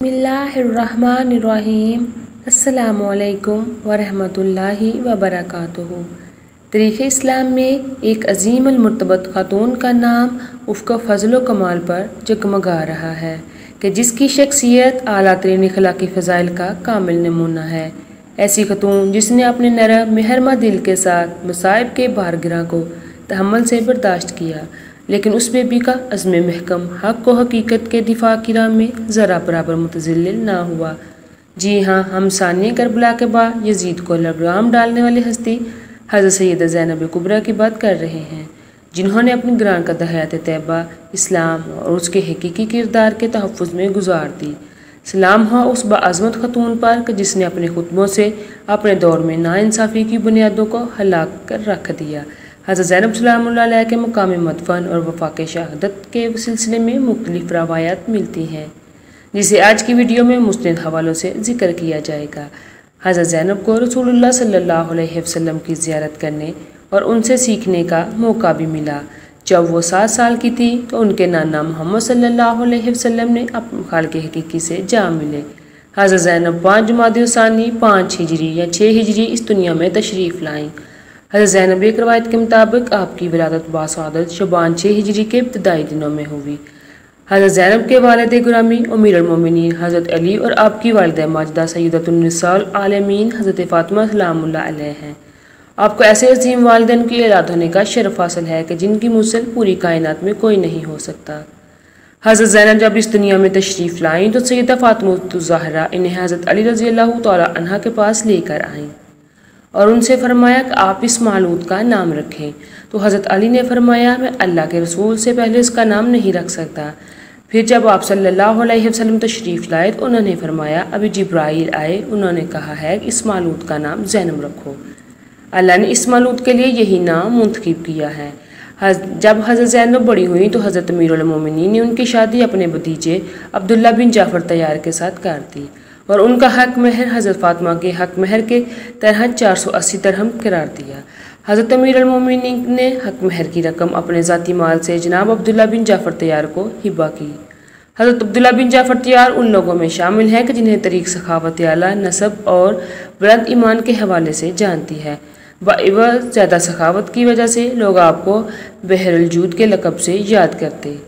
बिस्मिल्लाहिर्रहमानिर्रहीम। अस्सलामुअलैकुम वरहमतुल्लाहि वबरकातुहू। तारीख़ इस्लाम में एक अज़ीम अल-मुर्तबत खातून का नाम उसका फ़ज़्ल व कमाल पर जगमगा रहा है कि जिसकी शख्सियत आला तरीन अखलाक़ी फ़ज़ाइल का कामिल नमूना है। ऐसी खातून जिसने अपने नरम मेहरमा दिल के साथ मसाइब के बारगिरा को तहम्मुल से बर्दाश्त किया, लेकिन उस बेबी का अज़्म महकम हक़ व हकीकत के दिफा की राह में ज़रा बराबर मुतज़ल्लिल ना हुआ। जी हाँ, हम सानिया करबला के बाद यजीद को लगाम डालने वाली हस्ती हज़रत सैयदा ज़ैनब कुबरा की बात कर रहे हैं, जिन्होंने अपनी ग्रान का हयात तैयबा इस्लाम और उसके हकीकी किरदार के तहफ़्फ़ुज़ में गुजार दी। सलाम हो उस बाअज़मत खतून पर कि जिसने अपने खुतबों से अपने दौर में नाइंसाफ़ी की बुनियादों को हलाक कर रख दिया। हज़रत ज़ैनब सलामुल्लाह अलैहा के मकाम मदफ़न और वफ़ा शहादत के सिलसिले में मुख्तलिफ़ रवायात मिलती हैं, जिसे आज की वीडियो में मुस्नद हवालों से ज़िक्र किया जाएगा। हज़रत ज़ैनब को रसूलुल्लाह सल्लल्लाहु अलैहि वसल्लम की ज़ियारत करने और उनसे सीखने का मौका भी मिला। जब वो 7 साल की थी तो उनके नाना मोहम्मद सल्लल्लाहु अलैहि वसल्लम ने अपने खालिक़ हकीकी से जा मिले। हज़रत ज़ैनब 5 जमादिल सानी 5 हिजरी या 6 हिजरी इस दुनिया में तशरीफ़ लाईं। हज़रत ज़ैनब एक रवायत के मुताबिक आपकी विलादत बासादत शबान 6 हिजरी के इब्तदाई दिनों में हुई। हज़रत ज़ैनब के वालिद गिरामी अमीरुल मोमिनीन हज़रत अली और आपकी वालिदा माजिदा सय्यदतुन निसाउल आलमीन हज़रत फ़ातिमा सलामुल्लाह अलैहा हैं। आपको ऐसे अजीम वालिदैन की औलाद होने का शरफ हासिल है कि जिनकी मुसल पूरी कायनात में कोई नहीं हो सकता। हज़रत ज़ैनब जब इस दुनिया में तशरीफ़ लाईं तो सैयदा फ़ातिमा ज़हरा इन्हें हज़रत अली रज़ियल्लाहु तआला अन्हा के पास लेकर आईं और उनसे फरमाया कि आप इस मालूद का नाम रखें। तो हज़रत अली ने फरमाया, मैं अल्लाह के रसूल से पहले इसका नाम नहीं रख सकता। फिर जब आप सल्लल्लाहु अलैहि वसल्लम तशरीफ़ लाए तो उन्होंने फरमाया, अभी जिब्राईल आए, उन्होंने कहा है कि इस मालूद का नाम ज़ैनब रखो। अल्लाह ने इस मालूद के लिए यही नाम मुंतखब किया है। जब हज़रत ज़ैनब बड़ी हुई तो हज़रत अमीरुल मोमिनीन ने उनकी शादी अपने भतीजे अब्दुल्ला बिन जाफ़र तैयार के साथ कर दी और उनका हक महर हज़रत फ़ातिमा के हक महर के तरह 480 दरहम करार दिया। हज़रत अमीरुल मोमिनीन ने हक महर की रकम अपने ज़ाती माल से जनाब अब्दुल्ला बिन जाफ़र तैयार को हिबा की। हज़रत अब्दुल्ला बिन जाफ़र तैयार उन लोगों में शामिल हैं कि जिन्हें तरीक़ सखावत आला नसब और बुलंद ईमान के हवाले से जानती है। वह ज़्यादा सखावत की वजह से लोग आपको बहरुल जूद के लक़ब से याद करते।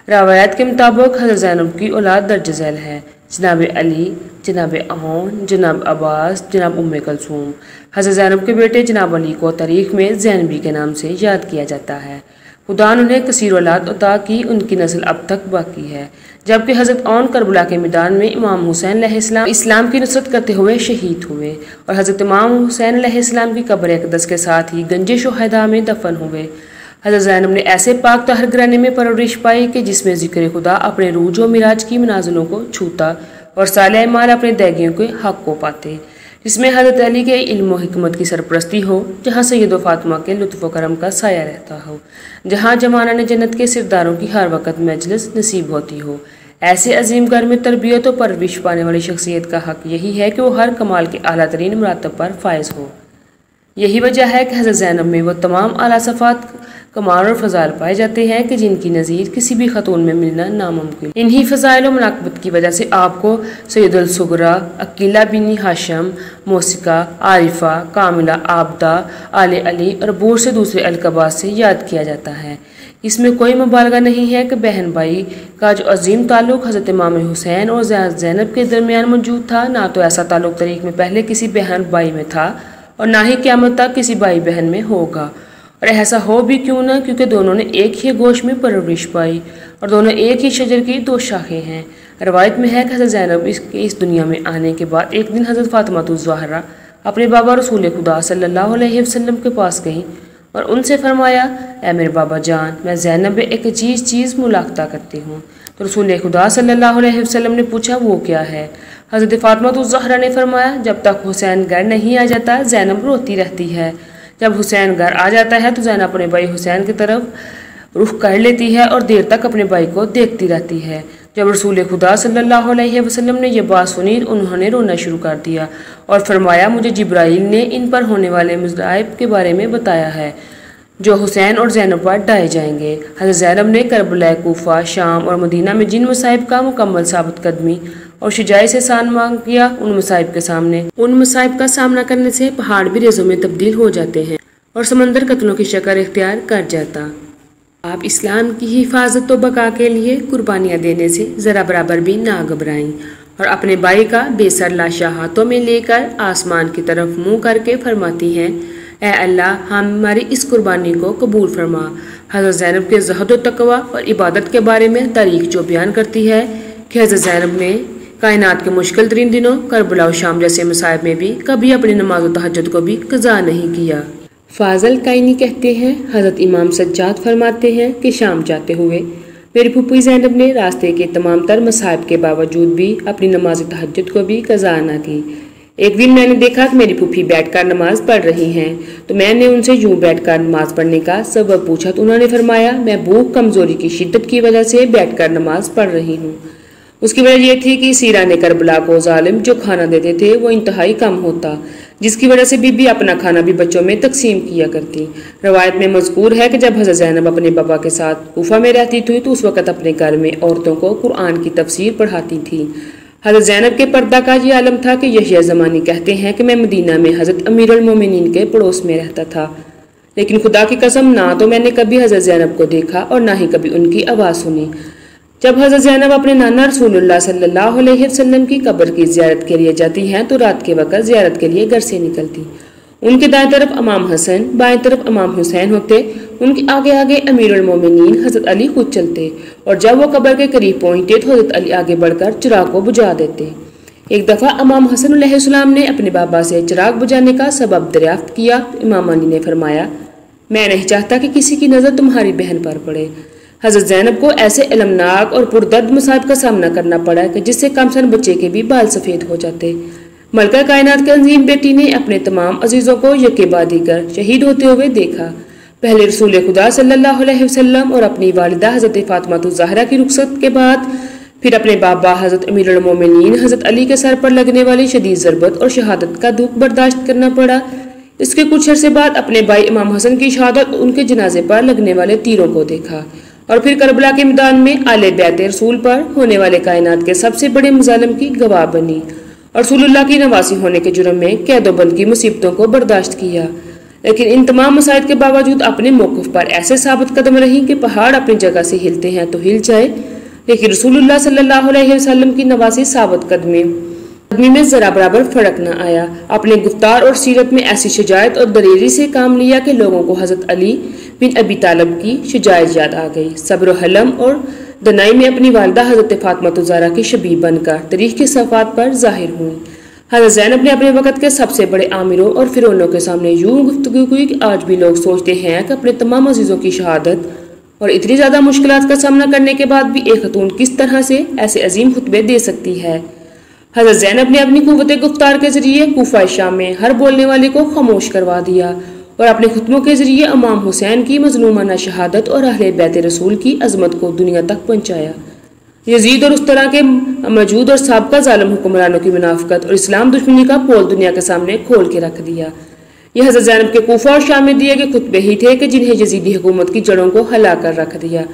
रवायात के मुताबिक हज़रत ज़ैनब की औलाद दर्ज झैल है, जनाब अली, जनाब आन, जनाब अब्बास, जनाब उम्मे कुलसूम। हज़रत ज़ैनब के बेटे जनाब अली को तारीख़ में ज़ैनबी के नाम से याद किया जाता है। खुदा ने उन्हें कसीर औलाद अता की, उनकी नस्ल अब तक बाकी है। जबकि हज़रत आन करबला के मैदान में इमाम हुसैन अलैहिस्सलाम इस्लाम की नुसरत करते हुए शहीद हुए और हज़रत इमाम हुसैन अलैहिस्सलाम की कब्र अक़दस के साथ ही गंजे शुहदा में दफन हुए। हज़रत ज़ैनब ने ऐसे पाक तहर घराने में परवरिश पाई कि जिसमें ज़िक्र खुदा अपने रूज व मिराज की मनाज़िलों को छूता और साले माल अपने दैगियों के हक़ को पाते, जिसमें हज़रत अली के इल्म व हिकमत की सरपरस्ती हो, जहाँ सैयदा फ़ातिमा के लुत्फ़ व करम का साया रहता हो, जहाँ जमाना ने जन्नत के सिरदारों की हर वक़्त मजलिस नसीब होती हो। ऐसे अजीम घर में तरबियत व परवरिश पाने वाली शख्सियत का हक़ यही है कि वो हर कमाल के आला तरीन मरातब पर फ़ायज़ हो। यही वजह है कि हज़रत ज़ैनब में वो तमाम आला सफ़ात कमाल और फ़ज़ाइल पाए जाते हैं कि जिनकी नज़ीर किसी भी खतून में मिलना नामुमकिन। इन्हीं फ़ज़ाइल और मुनाकबत की वजह से आपको सैयदुल सुगरा, अकीला बिन हाशिम, मोसिका, आरिफ़ा, कामिला, आबदा, आले अली और बहुत से दूसरे अलक़ाबात से याद किया जाता है। इसमें कोई मुबालगा नहीं है कि बहन भाई का जो अजीम ताल्लुक़ हज़रत इमाम हुसैन और ज़ैनब के दरमियान मौजूद था, ना तो ऐसा ताल्लुक़ तारीख़ में पहले किसी बहन भाई में था और ना ही क़यामत तक किसी भाई बहन में होगा। और ऐसा हो भी क्यों ना, क्योंकि दोनों ने एक ही गोश में परवरिश पाई और दोनों एक ही शजर की 2 शाखें हैं। रवायत में है कि हज़रत ज़ैनब इस दुनिया में आने के बाद एक दिन हज़रत फ़ातिमा ज़हरा अपने बाबा रसूल खुदा सल्लल्लाहु अलैहि वसल्लम के पास गईं और उनसे फरमाया, ऐ मेरे बाबा जान, मैं ज़ैनब एक अजीज़ चीज़ मुलाक़ता करती हूँ। तो रसूल खुदा सल्लल्लाहु अलैहि वसल्लम ने पूछा, वो क्या है? हज़रत फ़ातिमा ज़हरा ने फरमाया, जब तक हुसैन घर नहीं आ जाता ज़ैनब रोती रहती है। जब हुसैन घर आ जाता है तो ज़ैनब अपने भाई हुसैन की तरफ रुख कर लेती है और देर तक अपने भाई को देखती रहती है। जब रसूल खुदा सल्लल्लाहु अलैहि वसल्लम ने यह बात सुनी उन्होंने रोना शुरू कर दिया और फरमाया, मुझे जिब्राईल ने इन पर होने वाले मसाइब के बारे में बताया है जो हुसैन और ज़ैनब पर ढाए जाएंगे। हज़रत ज़ैनब ने करबला, कूफा, शाम और मदीना में जिन मसाइब का मुकम्मल साबित कदमी और शुजाई से सान मांग किया उन मसाइब के सामने। उन मसाइब का सामना करने से पहाड़ भी रेजों में तब्दील हो जाते हैं और समंदर कत्लों की शक्ल इख्तियार कर जाता। आप इस्लाम की हिफाजत व बका के लिए कुर्बानियाँ देने से ज़रा बराबर भी ना घबराएं और अपने भाई का बेसर लाशा हाथों में लेकर आसमान की तरफ मुंह करके फरमाती हैं, ए अल्लाह हमारी इस कुर्बानी को कबूल फरमा। हज़रत ज़ैनब के ज़हद व तक़वा और इबादत के बारे में तारीख जो बयान करती है कि हज़रत ज़ैनब ने कायनात के मुश्किल तरीन दिनों करबला और शाम जैसे मसाइब में भी कभी अपनी नमाज व तहज्जुद को भी कज़ा नहीं किया। फाजल कायनी कहते हैं, हज़रत इमाम सज्जाद फरमाते हैं कि शाम जाते हुए मेरी फूफी ज़ैनब ने रास्ते के तमाम तर मसाइब के बावजूद भी अपनी नमाज तहज्जुद को भी कज़ा न की। एक दिन मैंने देखा कि मेरी फूफी बैठकर नमाज पढ़ रही हैं, तो मैंने उनसे यूं बैठकर नमाज पढ़ने का सबब पूछा तो उन्होंने फरमाया, मैं भूख कमज़ोरी की शिद्दत की वजह से बैठकर नमाज पढ़ रही हूँ। उसकी वजह यह थी कि सीरा ने करबला को जालिम जो खाना देते थे वो इंतहाई कम होता, जिसकी वजह से बीबी अपना खाना भी बच्चों में तकसीम किया करती। रवायत में मज़कूर है कि जब हज़रत ज़ैनब अपने बाबा के साथ कूफा में रहती थी तो उस वक़्त अपने घर में औरतों को कुरान की तफसीर पढ़ाती थी। हज़रत ज़ैनब के पर्दा का ये आलम था कि यहया ज़मानी कहते हैं कि मैं मदीना में हज़रत अमीरुल मोमिनीन के पड़ोस में रहता था, लेकिन खुदा की कसम ना तो मैंने कभी हज़रत ज़ैनब को देखा और ना ही कभी उनकी आवाज़ सुनी। जब हज़रत ज़ैनब अपने नाना रसूलुल्लाह सल्लल्लाहु अलैहि वसल्लम की कब्र की ज़ियारत के लिए जाती हैं तो रात के वक़्त ज़ियारत के लिए घर से निकलती। उनके दाएं तरफ इमाम हसन, बाएं तरफ इमाम हुसैन होते, उनके आगे आगे अमीरुल मोमिनीन हज़रत अली खुद चलते और जब वो कब्र के करीब पहुंचते तो हज़रत अली आगे बढ़कर चिराग को बुझा देते। एक दफ़ा इमाम हसन अलैहिस्सलाम ने अपने बाबा से चिराग बुझाने का सबब दरियाफ्त किया। इमाम अली ने फरमाया, मैं नहीं चाहता कि किसी की नज़र तुम्हारी बहन पर पड़े। हज़रत ज़ैनब को ऐसे इलमनाक और पुरदर्द मसाइब का सामना करना पड़ा कि जिससे कमसन बच्चे के भी बाल सफ़ेद हो जाते। मलका कायनात के अजीम बेटी ने अपने तमाम अजीज़ों को यके बाद दीगर शहीद होते हुए देखा। पहले रसूल खुदा सल्लल्लाहु अलैहि वसल्लम और अपनी वालिदा हज़रत फ़ातिमा ज़हरा की रुखसत के बाद फिर अपने बाबा हज़रत अमीरुल मोमिनीन हज़रत अली के सर पर लगने वाली शदीद ज़रबत और शहादत का दुख बर्दाश्त करना पड़ा। इसके कुछ अर्से बाद अपने भाई इमाम हसन की शहादत उनके जनाजे पर लगने वाले तीरों को देखा और फिर करबला के मैदान में आले बैत रसूल पर होने वाले कायनात के सबसे बड़े मजालिम की गवाह बनी और रसूलुल्लाह की नवासी होने के जुर्म में कैदोबंद की मुसीबतों को बर्दाश्त किया। लेकिन इन तमाम मसाइल के बावजूद अपने मौक़िफ़ पर ऐसे साबित कदम रही कि पहाड़ अपनी जगह से हिलते हैं तो हिल जाए, लेकिन रसूलुल्लाह सल्लल्लाहु अलैहि वसल्लम की नवासी साबित कदमी में ज़रा बराबर फ़र्क न आया। अपने गुफ्तार और सीरत में ऐसी शुजायत और दलेरी से काम लिया कि लोगों को हज़रत अली बिन अबी तालिब की शुजायत याद आ गई। सब्र हलम और दनाई में अपनी वालिदा हज़रत फ़ातिमा ज़हरा की शबीह बनकर तारीख़ के सफ़ात पर ज़ाहिर हुई। हज़रत ज़ैनब ने अपने वक़्त के सबसे बड़े आमिरों और फ़िरौनों के सामने यूं गुफ्तगू की कि आज भी लोग सोचते हैं कि अपने तमाम अजीज़ों की शहादत और इतनी ज़्यादा मुश्किलात का सामना करने के बाद भी एक खतून किस तरह से ऐसे अजीम खुतबे दे सकती है। हज़रत ज़ैनब ने अपनी कुव्वत गुफ्तार के ज़रिए कूफा शाम में हर बोलने वाले को खामोश करवा दिया और अपने खुतबों के ज़रिए इमाम हुसैन की मज़लूमाना शहादत और अहले बैत रसूल की अज़मत को दुनिया तक पहुँचाया। यजीद और उस तरह के मौजूद और साबका ज़ालिम हुक्मरानों की मुनाफ़िकत और इस्लाम दुश्मनी का पोल दुनिया के सामने खोल के रख दिया। यह हज़रत ज़ैनब के कूफा और शाम में दिए गए खुतबे ही थे कि जिन्हें यजीदी हुकूमत की जड़ों को हिला कर रख दिया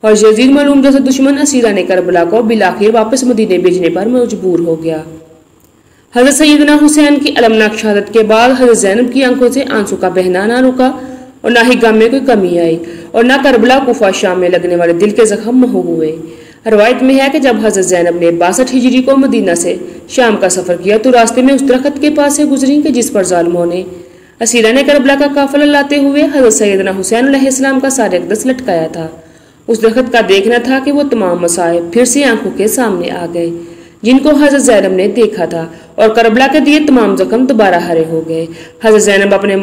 और यजीद मलूम जैसे दुश्मन असीरा ने करबला को बिलाखिर वापस मदीने भेजने पर मजबूर हो गया। हज़रत सैयदना हुसैन की अलमनाक शहादत के बाद हज़रत ज़ैनब की आंखों से आंसू का बहना ना रुका और ना ही गम में कोई कमी आई और ना करबला कूफा शाम में लगने वाले दिल के जख्म महू हुए। रवायत में है कि जब हज़रत ज़ैनब ने 62 हिजरी को मदीना से शाम का सफ़र किया तो रास्ते में उस दरख्त के पास से गुजरी कि जिस पर ज़ालिमों ने असीरा ने करबला का काफिला लाते हुए हज़रत सैयदना हुसैन अलैहिस्सलाम का सारे अक़दस लटकाया था। उस दरख्त का देखना था कि वो तमाम मसाइब फिर से आंखों के सामने आ गए जिनको हज़रत ज़ैनब ने देखा था और करबला के दिए तमाम जख्म दोबारा हरे हो गए। हज़रत ज़ैनब अपने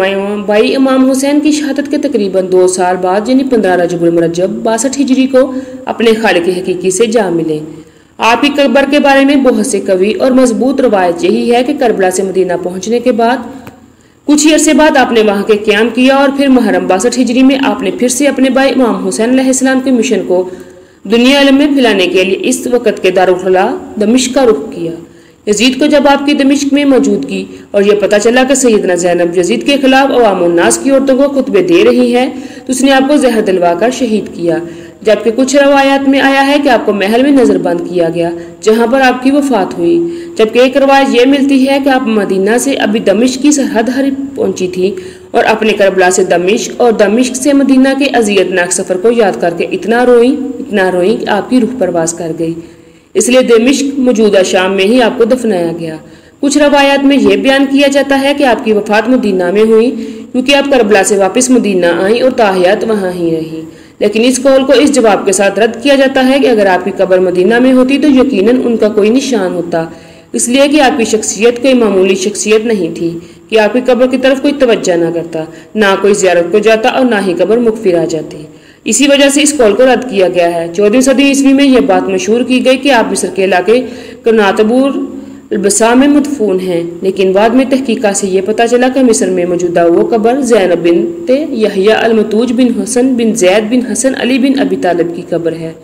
भाई इमाम हुसैन की शहादत के तकरीबन 2 साल बाद यानी 15 रजबुल मुरज्जब 62 हिजरी को अपने खालिक हकीकी से जा मिले। आप ही कब्र के बारे में बहुत से कवि और मजबूत रवायत यही है कि करबला से मदीना पहुंचने के बाद कुछ ही अरसे बाद आपने वहां के क्याम किया और फिर मुहर्रम 62 हिजरी में आपने फिर से अपने भाई इमाम हुसैन अलैहिस्सलाम के मिशन को दुनिया आलम में फैलाने के लिए इस वक़्त के दारुल खला दमिश्क का रुख किया। यजीद को जब आपकी दमिश्क में मौजूदगी और यह पता चला कि सैयदना ज़ैनब यजीद के खिलाफ अवाम उन्नास की औरतों को खुतबे दे रही हैं तो उसने आपको जहर दिलवा कर शहीद किया। जबकि कुछ रवायात में आया है कि आपको महल में नजरबंद किया गया जहां पर आपकी वफात हुई। जबकि एक रवायत ये मिलती है कि आप मदीना से अभी दमिश्क की सरहद हरी पहुंची थी और अपने करबला से दमिश्क और दमिश्क से मदीना के अजियतनाक सफर को याद करके इतना रोई कि आपकी रूह परवास कर गई। इसलिए दमिश्क मौजूदा शाम में ही आपको दफनाया गया। कुछ रवायात में यह बयान किया जाता है कि आपकी वफात मदीना में हुई क्योंकि आप करबला से वापस मदीना आई और ताहियात वहां ही रही। लेकिन इस कौल को इस जवाब के साथ रद्द किया जाता है कि अगर आपकी कब्र मदीना में होती तो यकीनन उनका कोई निशान होता, इसलिए कि आपकी शख्सियत कोई मामूली शख्सियत नहीं थी कि आपकी कब्र की तरफ कोई तवज्जो ना करता, ना कोई जियारत को जाता और ना ही कब्र मुखफिर आ जाती। इसी वजह से इस कौल को रद्द किया गया है। 14वीं सदी ईस्वी में यह बात मशहूर की गई कि आप मिस्र के इलाके कर्नातबूर अलबसा में मदफून हैं, लेकिन बाद में तहकीकात से यह पता चला कि मिस्र में मौजूदा वो कब्र ज़ैनब बिन्त यहया अल-मतूज बिन हुसैन बिन ज़ैद बिन हसन अली बिन अबी तालिब की कब्र है,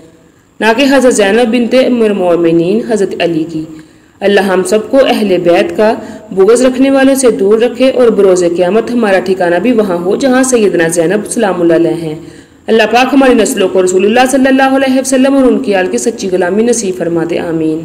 ना कि हज़रत ज़ैनब बिन्त उम्मुल मोमिनीन हज़रत अली की। अल्लाह हम सबको अहले बैत का बुग़्ज़ रखने वालों से दूर रखे और बरोज़े क़यामत हमारा ठिकाना भी वहाँ हो जहाँ सैयदना ज़ैनब सलामुल्लाह अलैहा हैं। अल्लाह पाक हमारी नस्लों को रसूलुल्लाह सल्लल्लाहु अलैहि वसल्लम और उनकी आल की सच्ची गुलामी नसीब फरमा दे। आमीन।